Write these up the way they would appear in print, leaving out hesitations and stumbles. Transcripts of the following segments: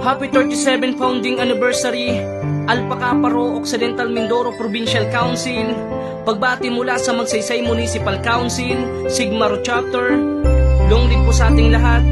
Happy 37 founding anniversary, Alpha Kappa Rho Occidental Mindoro Provincial Council. Pagbati mula sa Magsaysay Municipal Council, Sigma Rho Chapter. Long live po sa ating lahat.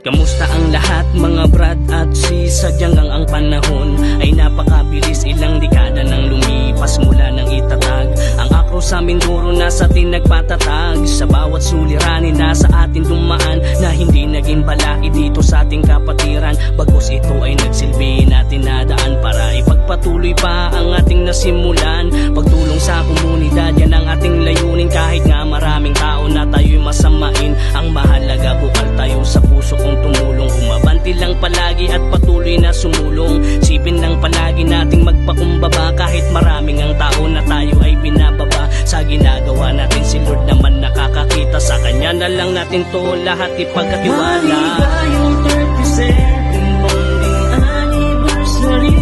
Kamusta ang lahat mga brad at sis? Sadyang ang panahon ay napakabilis. Ilang dekada nang lumipas mula nang itatag ang akro sa Mindoro na sa atin nagpatatag. Sa bawat suliranin na sa atin dumaan na hindi naging balai dito sa ating kapatiran. Bagkus ito ay nagsilbi natin na daan para ipagpatuloy pa ang ating nasimulan. Pagtulong sa komunidad yan ang ating layunin. Kahit nga maraming tao na tayo'y masamain, ang mahalaga bukal tayo sa puso kong tumulong. Umabanti lang palagi at patuloy na sumulong. Sipin lang palagi nating magpakumbaba. Kahit maraming ang tao na tayo ay binababa sa ginagawa natin, si Lord naman nakakakita. Sa Kanya na lang natin to lahat ipagkatiwala. Maligayang 37 bonding anniversary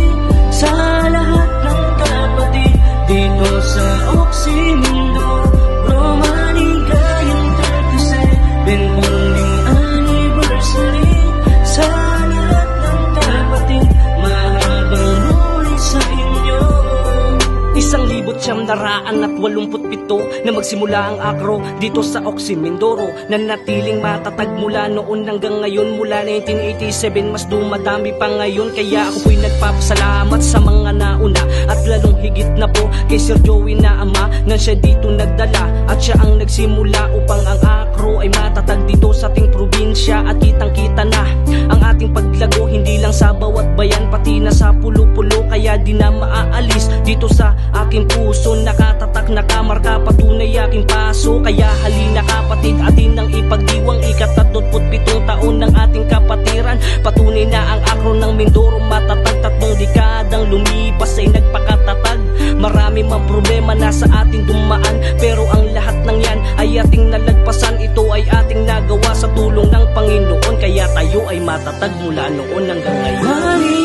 sa lahat ng kapatid dito sa Mindoro. Maligayang 37 bonding anniversary sa lahat ng kapatid. Mahabang muli sa inyo. 1,987 na magsimula ang akro dito sa Mindoro, na natiling matatag mula noon hanggang ngayon. Mula 1987 mas dumadami pa ngayon. Kaya ako po'y nagpapasalamat sa mga nauna, at lalong higit na po kay Sir Joey na ama, na siya dito nagdala at siya ang nagsimula upang ang akro ay matatag dito sa ating probinsya. At kitang kita na ang ating paglago, hindi lang sa bawat bayan, pati na sa pulo-pulo. Kaya di na maaalis dito sa aking puso. Nakatatak, nakamarka, patunay aking paso. Kaya halina kapatid, atin ang ipagdiwang 37 taon ng ating kapatiran. Patunay na ang akro ng Mindoro matatag. 3 dekadang lumipas ay nagpakatatag. Marami mang problema na sa ating dumaan, pero ang lahat ng yan ay ating nalagpasan. Ito ay ating nagawa sa tulong ng Panginoon. Kaya tayo ay matatag mula noon hanggang ngayon.